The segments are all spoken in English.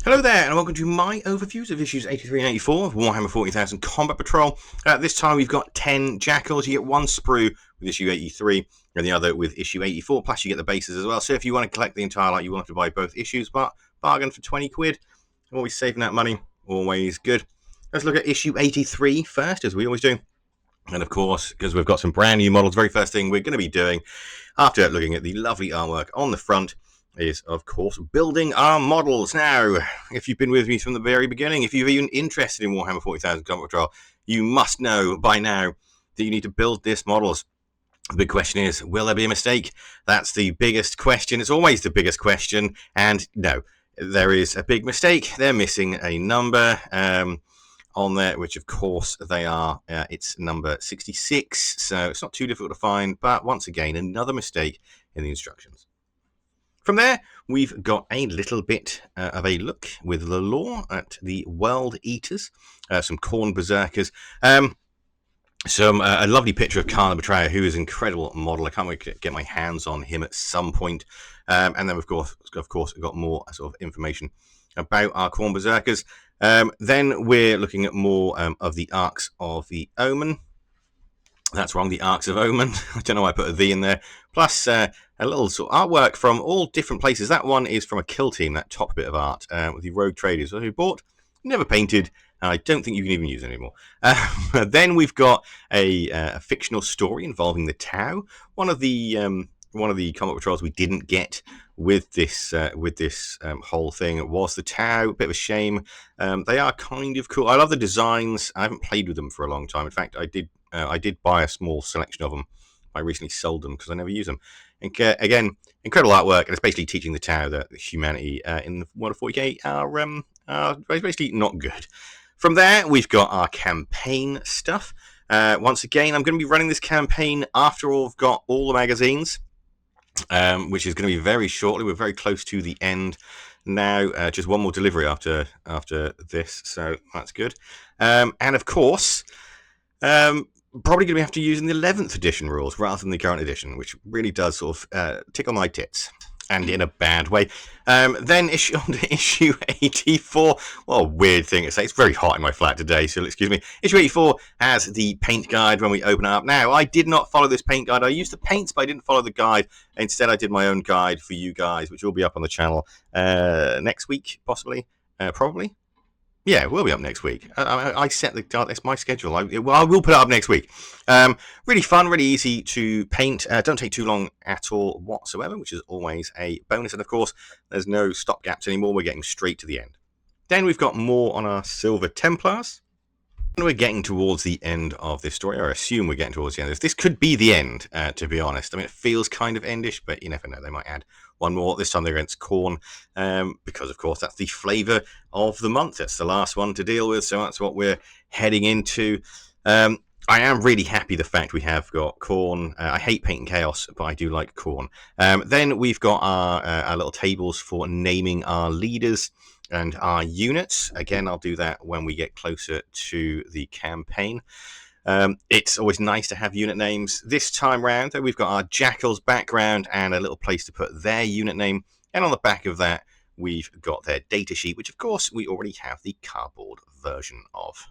Hello there, and welcome to my overviews of issues 83 and 84 of Warhammer 40,000 Combat Patrol. This time we've got 10 Jakhals. You get one sprue with issue 83 and the other with issue 84, plus you get the bases as well. So if you want to collect the entire lot, you will have to buy both issues, but bargain for 20 quid. Always saving that money, always good. Let's look at issue 83 first, as we always do. And of course, because we've got some brand new models, very first thing we're going to be doing, after looking at the lovely artwork on the front, is, of course, building our models. Now, if you've been with me from the very beginning, if you're even interested in Warhammer 40,000 Combat Patrol, you must know by now that you need to build these models. The big question is, will there be a mistake? That's the biggest question. It's always the biggest question. And no, there is a big mistake. They're missing a number on there, which of course they are. It's number 66, so it's not too difficult to find. But once again, another mistake in the instructions. From there, we've got a little bit of a look with the lore at the World Eaters, some Khorne berserkers, a lovely picture of Khorne the Betrayer, who is an incredible model. I can't wait to get my hands on him at some point. And then, of course, we've got more sort of information about our Khorne berserkers. Then we're looking at more of the Arcs of the Omen. That's wrong, the Arcs of Omen. I don't know why I put a "the" in there. Plus, a little sort of artwork from all different places. That one is from a kill team, that top bit of art, with the rogue traders who bought, never painted, and I don't think you can even use it anymore. Then we've got a fictional story involving the Tau. One of the combat patrols we didn't get with this whole thing was the Tau. A bit of a shame. They are kind of cool. I love the designs. I haven't played with them for a long time. In fact, I did buy a small selection of them. I recently sold them because I never use them. And again, incredible artwork, and it's basically teaching the Tau that humanity in the Warhammer 40k are basically not good. From there, we've got our campaign stuff. Once again, I'm going to be running this campaign after I've got all the magazines, which is going to be very shortly. We're very close to the end now. Just one more delivery after this, so that's good. And of course, probably going to have to use in the 11th edition rules rather than the current edition, which really does sort of tickle my tits, and in a bad way. Then issue 84. What a weird thing to say. It's very hot in my flat today, so excuse me. Issue 84 has the paint guide when we open it up. Now, I did not follow this paint guide. I used the paints, but I didn't follow the guide. Instead, I did my own guide for you guys, which will be up on the channel next week, possibly, probably. Yeah, we'll be up next week. I set the... It's my schedule. I will put it up next week. Really fun, really easy to paint. Don't take too long at all whatsoever, which is always a bonus. And, of course, there's no stop gaps anymore. We're getting straight to the end. Then we've got more on our Silver Templars. And we're getting towards the end of this story. I assume we're getting towards the end of this. This could be the end, to be honest. I mean, it feels kind of endish, but you never know. They might add one more. This time they're against Khorne, because, of course, that's the flavour of the month. That's the last one to deal with, so that's what we're heading into. I am really happy the fact we have got Khorne. I hate Paint and Chaos, but I do like Khorne. Then we've got our little tables for naming our leaders and our units. Again, I'll do that when we get closer to the campaign. It's always nice to have unit names. This time round, though, we've got our Jakhals background and a little place to put their unit name. And on the back of that, we've got their datasheet, which, of course, we already have the cardboard version of.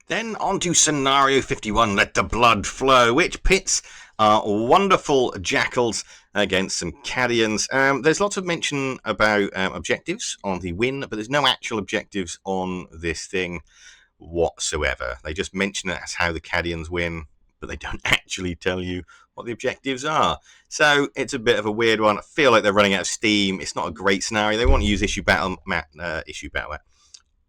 Then on to Scenario 51, Let the Blood Flow, which pits our wonderful Jakhals against some Cadians. There's lots of mention about objectives on the win, but there's no actual objectives on this thing whatsoever. They just mention it as how the Cadians win, but they don't actually tell you what the objectives are. So it's a bit of a weird one. I feel like they're running out of steam. It's not a great scenario. They want to use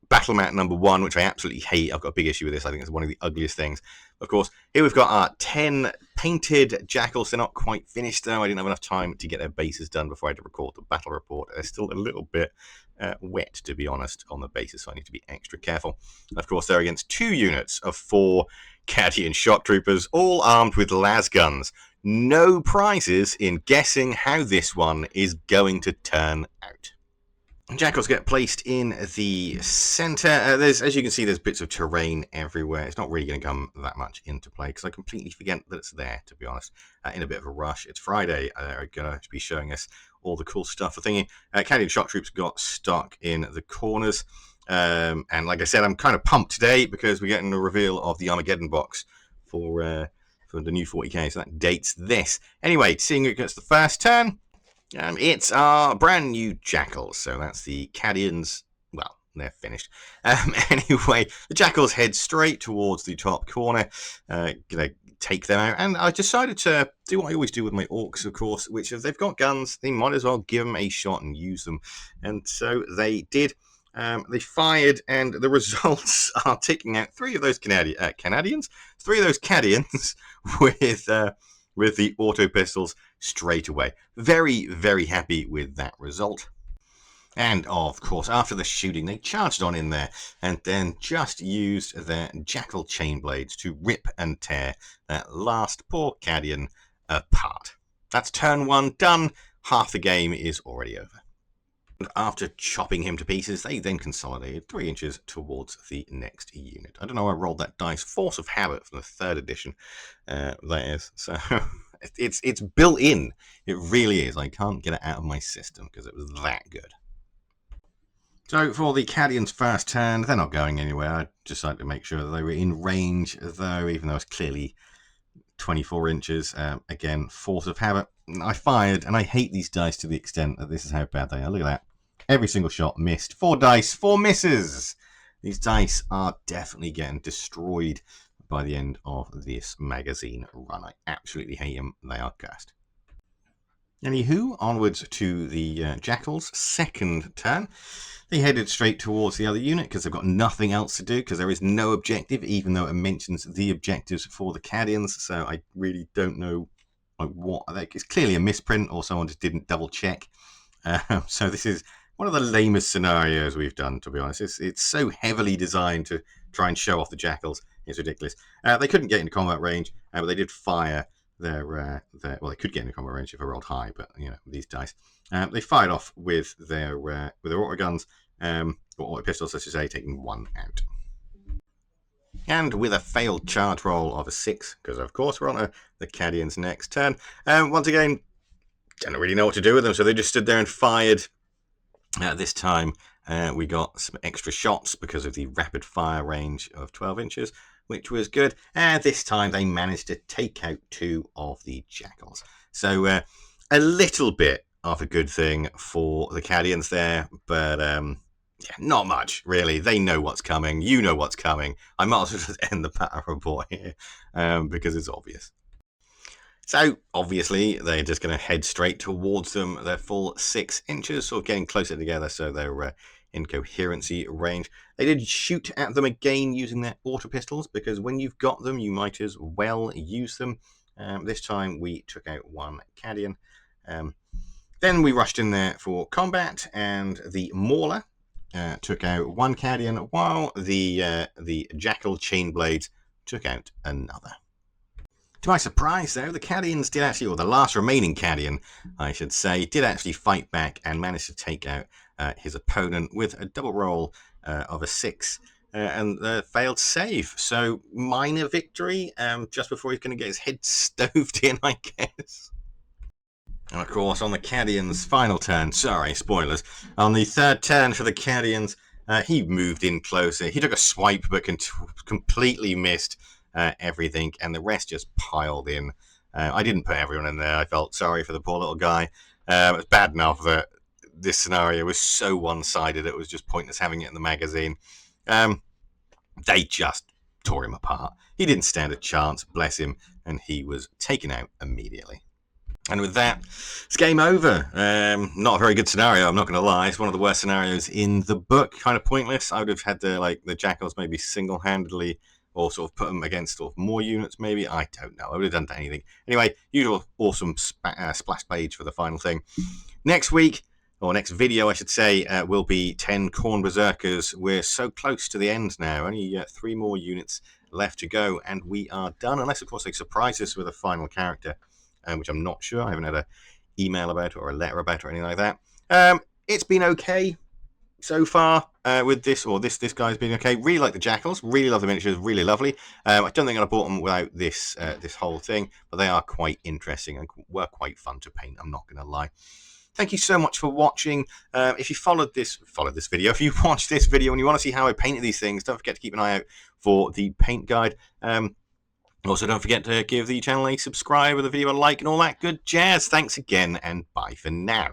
Battle Mat number 1, which I absolutely hate. I've got a big issue with this. I think it's one of the ugliest things. Of course, here we've got our 10 painted Jakhals. They're not quite finished, though. I didn't have enough time to get their bases done before I had to record the battle report. They're still a little bit wet, to be honest, on the bases, so I need to be extra careful. And of course, they're against 2 units of 4 Cadian shock troopers, all armed with las guns. No prizes in guessing how this one is going to turn out. Jakhals get placed in the center. As you can see, there's bits of terrain everywhere. It's not really going to come that much into play because I completely forget that it's there, to be honest. In a bit of a rush. It's Friday. They're going to be showing us all the cool stuff for thingy. Canadian shock troops got stuck in the corners. And like I said, I'm kind of pumped today because we're getting a reveal of the Armageddon box for the new 40k, so that dates this. Anyway, seeing who gets the first turn, it's our brand new Jakhals. So that's the Cadians. Well, they're finished. Anyway, the Jakhals head straight towards the top corner. Gonna take them out, and I decided to do what I always do with my orcs, of course, which is they've got guns, they might as well give them a shot and use them. And so they did. They fired, and the results are ticking out. Three of those Canadians, three of those Cadians with the auto pistols straight away. Very, very happy with that result. And of course, after the shooting, they charged on in there and then just used their Jackal chain blades to rip and tear that last poor Cadian apart. That's turn one done. Half the game is already over. After chopping him to pieces, they then consolidated 3 inches towards the next unit. I don't know why I rolled that dice. Force of Habit from the 3rd edition, that is. So it's built in. It really is. I can't get it out of my system because it was that good. So for the Cadians' first turn, they're not going anywhere. I decided to make sure that they were in range, though, even though it's clearly 24 inches. Again, Force of Habit. I fired, and I hate these dice to the extent that this is how bad they are. Look at that. Every single shot missed. 4 dice, 4 misses. These dice are definitely getting destroyed by the end of this magazine run. I absolutely hate them. They are cursed. Anywho, onwards to the Jakhals' second turn. They headed straight towards the other unit because they've got nothing else to do because there is no objective, even though it mentions the objectives for the Cadians. So I really don't know what. It's clearly a misprint or someone just didn't double check. So this is one of the lamest scenarios we've done, to be honest. It's so heavily designed to try and show off the Jakhals. It's ridiculous. They couldn't get into combat range, but they did fire their well, they could get into combat range if I rolled high, but you know, these dice. They fired off with their auto guns, or auto pistols, I should say, taking 1 out. And with a failed charge roll of a 6, because of course we're on the Cadians' next turn. Once again, don't really know what to do with them, so they just stood there and fired. This time we got some extra shots because of the rapid fire range of 12 inches, which was good. And this time they managed to take out 2 of the Jakhals. So a little bit of a good thing for the Cadians there, but yeah, not much, really. They know what's coming. You know what's coming. I might as well just end the battle report here because it's obvious. So, obviously, they're just going to head straight towards them. They're full 6 inches, sort of getting closer together, so they're in coherency range. They did shoot at them again using their auto pistols, because when you've got them, you might as well use them. This time, we took out 1 Cadian. Then we rushed in there for combat, and the Mauler took out 1 Cadian, while the Jackal chain blades took out another. To my surprise, though, the Cadians did actually, or the last remaining Cadian, I should say, did actually fight back and managed to take out his opponent with a double roll of a 6 and failed save. So, minor victory just before he's going to get his head stoved in, I guess. And of course, on the Cadians' final turn, sorry, spoilers, on the 3rd turn for the Cadians, he moved in closer. He took a swipe but completely missed everything, and the rest just piled in. I didn't put everyone in there. I felt sorry for the poor little guy. It was bad enough that this scenario was so one-sided it was just pointless having it in the magazine. They just tore him apart. He didn't stand a chance, bless him, and he was taken out immediately. And with that, it's game over. Not a very good scenario, I'm not going to lie. It's one of the worst scenarios in the book. Kind of pointless. I would have had the Jakhals maybe single-handedly, or sort of put them against sort of more units, maybe. I don't know. I would have done anything. Anyway, usual awesome splash page for the final thing. Next week, or next video, I should say, will be 10 Khorne Berserkers. We're so close to the end now. Only 3 more units left to go, and we are done. Unless, of course, they surprise us with a final character, which I'm not sure. I haven't had an email about it or a letter about it or anything like that. It's been okay so far with this, or this guy's been okay. Really like the Jakhals, really love the miniatures, really lovely. I don't think I'd have bought them without this whole thing, but they are quite interesting and were quite fun to paint, I'm not going to lie. thank you so much for watching. If you followed this video, if you watched this video and you want to see how I painted these things, don't forget to keep an eye out for the paint guide. Also, don't forget to give the channel a subscribe, or the video a like, and all that good jazz. Thanks again, and bye for now.